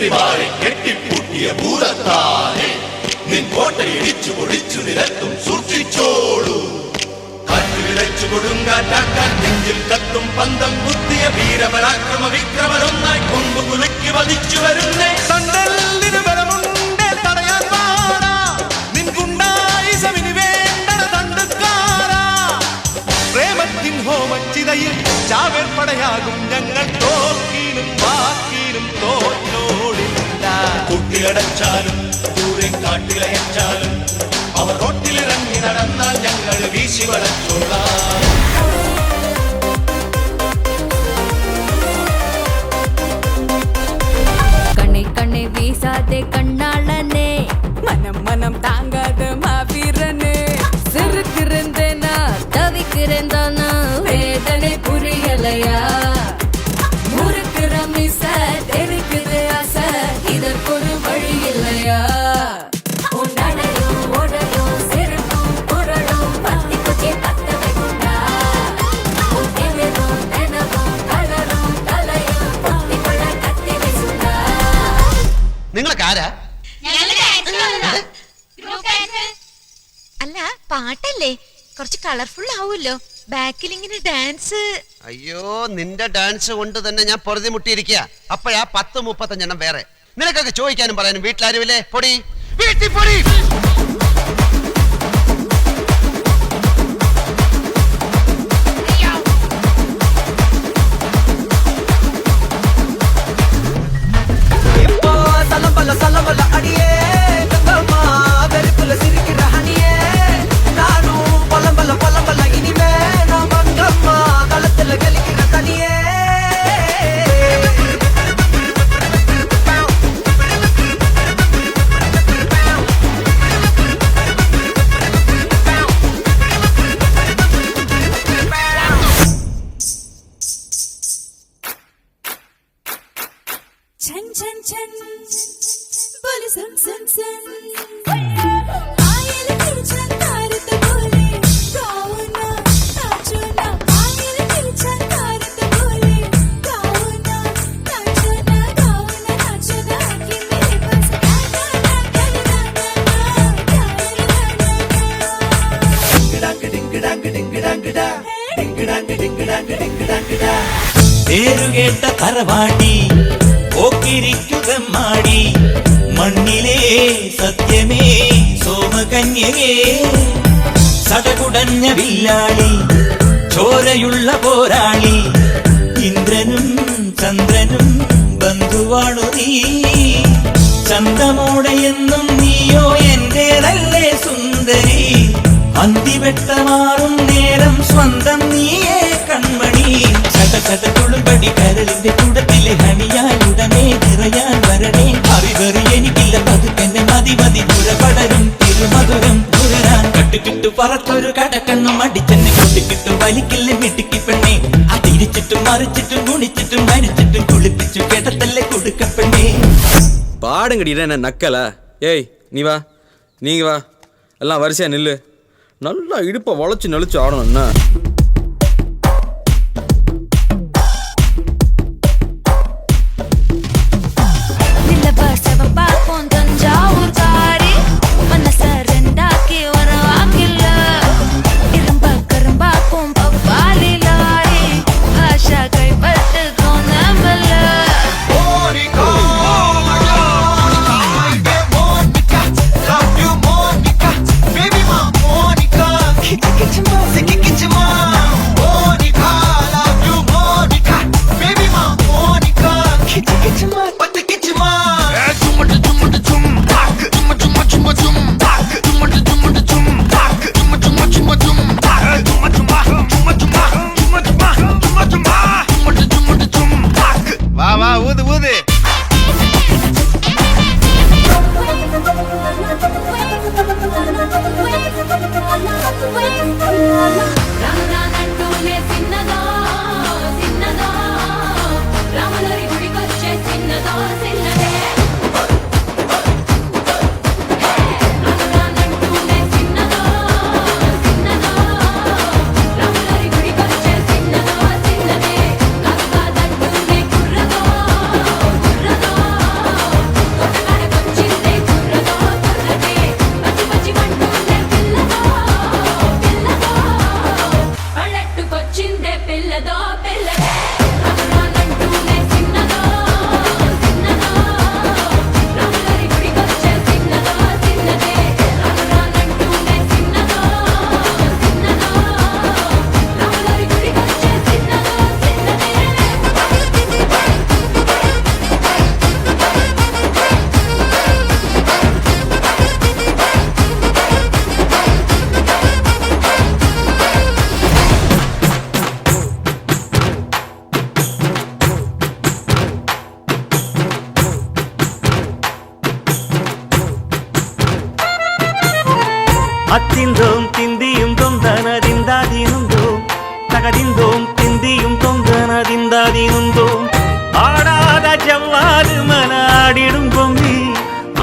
സുന്ദരിമാരെ കെട്ടിപ്പൂട്ടിയ ഭൂതത്താനെ നിൻ കോട്ടയിടിച്ചു പൊടിച്ചു നിരത്തും സൂക്ഷിച്ചോളൂ. കാറ്റുവിളച്ചു കൊടുങ്കാറ്റാക്കാൻ നെഞ്ചിൽ കത്തും പന്തം കുത്തിയ വീരപരാക്രമ വിക്രമരൊന്നായി കൊമ്പു കുലുക്കി വധിച്ചു വരുന്നേ. തണ്ടല്ലിന് ബലമുണ്ടേ തടയാൻ പാടാ നിൻ ഗുണ്ടായിസമിന് വേണ്ടട തണ്ടുകാരാ. പ്രേമത്തിൻ ഹോമച്ചിതയിൽ ചാവേർപ്പടയാകും ഞങ്ങൾ. തോക്കിനും വാക്കിനും തോറ്റോടില്ല. കുട്ടിയടച്ചാലും ദൂരെ കാട്ടിലയച്ചാലും അവർ റോട്ടിലിറങ്ങി നടന്നാൽ ഞങ്ങൾ വീശി വളച്ചോളാം. கண்ணை கண்ணை வீசாதே கண்ணாளனே, மனம் மனம் தாங்காத மாவீரனே. சிறுக்கிறேன்னா தவிக்கிறேந்தானா வேதனை புரியலையா? முறுக்கிற மிச தெரிக்குது ஆசை, இதற்கொரு வழி இல்லையா? உன்னடையும் ஓடையும் சிறுக்கும் குரலும் பத்தி குச்சி பத்த வைக்குண்டா. உன்னிலும் நினவும் கலரும் தலையும் பொத்தி கொள்ள கத்தி வீசுண்டா. നിങ്ങളൊക്കെ ആരാ? അല്ല പാട്ടല്ലേ, കുറച്ച് കളർഫുൾ ആവുമല്ലോ. ബാക്കിൽ ഇങ്ങനെ ഡാൻസ്. അയ്യോ, നിന്റെ ഡാൻസ് കൊണ്ട് തന്നെ ഞാൻ പൊറുതി മുട്ടിയിരിക്കുക. അപ്പോഴാ 10-35 വേറെ. നിനക്കൊക്കെ ചോദിക്കാനും പറയാനും വീട്ടിലാരുമില്ലേ? പൊടി വീട്ടിൽ പൊടി. छन छन छन बोले सन सन सन आयल किचन तारत बोले गावना नाचना. आयल किचन तारत बोले गावना नाचना गावना नाचना कि मेरे पास गाना गाना പേരുകേട്ട തറവാടി ഓക്കിരിക്കുകമ്മാടി മണ്ണിലെ സത്യമേ സോമകന്യകേ. സടകുടഞ്ഞ വില്ലാളി ചോരയുള്ള പോരാളി ഇന്ദ്രനും ചന്ദ്രനും ബന്ധുവാണു നീ. ചന്തമോടെ എന്നും നീയോ എന്റേതല്ലേ സുന്ദരി. അന്തിവെട്ടമാറും നേരം സ്വന്തം നീയേ കൺമണി. ചത തുളുമ്പടി കരളിന്റെ കൂടത്തിലെ ഹണിയായി ഉടനെ നിറയാൻ വരണേ. അറിവറി എനിക്കില്ല പതുക്കെന്നെ മതി മതി പുറപടരും തിരുമധുരം പുരരാൻ. കട്ടുകിട്ടു പറത്തൊരു കടക്കണ്ണും അടിച്ചെന്നെ കൊട്ടിക്കിട്ടു വലിക്കില്ല മിടുക്കി പെണ്ണെ. അതിരിച്ചിട്ടും മറിച്ചിട്ടും കുണിച്ചിട്ടും മരിച്ചിട്ടും കുളിപ്പിച്ചു കിടത്തല്ലേ കൊടുക്കപ്പെണ്ണേ. பாடம் கட்டிட்டா என்ன நக்கல? ஏய் நீ வா, நீங்க வா, எல்லாம் வரிசையா நில்லு. நல்லா இடுப்பை வளைச்சு நெளிச்சு ஆடணும். என்ன Get your தகதிந்தோம் திந்தியும் தொந்தனதிந்தாதினுந்தோம் தகதிந்தோம் திந்தியும் தொந்தனதிந்தாதினுந்தோம் ஆடாத ஜவ்வாது மனாடிடும் பொம்மி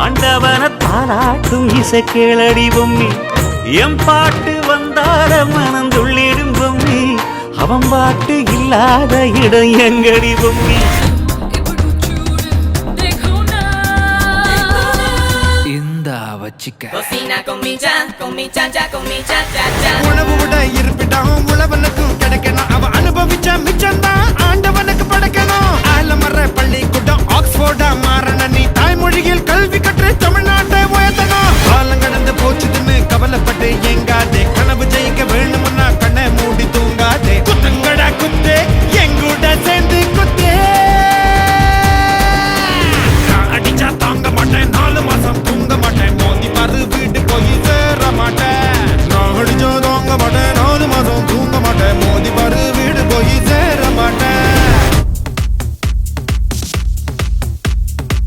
ஆண்டவன தாளாட்டும் இசை கேளடி பொம்மி எம் பாட்டு வந்தார மனந்துள்ளிடும் பொம்மி அவன் பாட்டு இல்லாத இடம் எங்கடி பொம்மி வச்சிக்க உணவு விட இருப்பிடம் உழவனுக்கும் கிடைக்கணும் அவன் அனுபவிச்ச மிச்சம்தான் ஆண்டவனுக்கு படைக்கணும் ஆலமர பள்ளிக்கூடம் ஆக்ஸ்போர்டா மாறன நீ தாய்மொழியில் கல்வி கற்று தமிழ்நாட்டை உயர்த்தணும் காலம் கடந்து போச்சுதுன்னு கவலைப்பட்டு எங்காதே கனவு ஜெயிக்க வேணும்னா கண்ணை மூடி தூங்காதே குத்துங்கடா குத்தே எங்கூட சேர்ந்து குத்தே அடிச்சா தாங்க மாட்டேன் 4 மாசம் தூங்க மாட்டேன் மோதி பாரு வீட்டு போய் சேர மாட்டேன் நான் அடிச்சா தாங்க மாட்டேன் 4 மாசம் தூங்க மாட்டேன் மோதி பாரு வீடு போய் சேர மாட்டேன்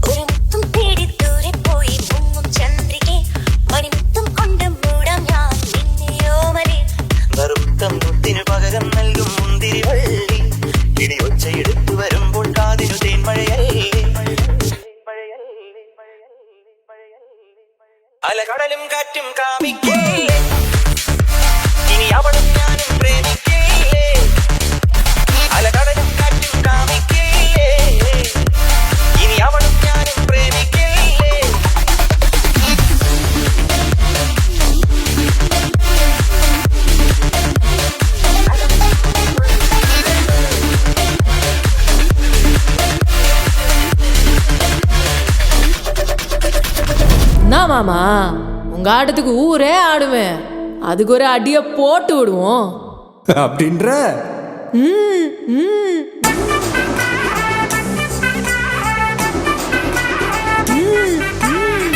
ഒരു മുത്തും തേടി ദൂരെ പോയി മുങ്ങും ചന്ദ്രികെ മണിമുത്തും കൊണ്ട് മൂടാം ഞാൻ നിന്നെയോമലേ വറുത്തം മുത്തിനു പകരം നൽകും മുന്തിരി വള്ളി ഇടി ഒച്ചയെടുത്തു വരുമ്പോൾ കാതിനു തേൻമഴയല്ലേ അലകടലും കാറ്റും കാമിക്കില്ലേ ഇനി അവളും ഞാനും പ്രേമിക്കില്ലേ അലകടലും കാറ്റും കാമിക്കില്ലേ ഇനി അവളും ഞാനും പ്രേമിക്കില്ലേ என்ன மாமா உங்க ஆட்டத்துக்கு ஊரே ஆடுவேன் அதுக்கு ஒரு அடிய போட்டு விடுவோம் அப்படின்ற ம், ம். ம், ம்.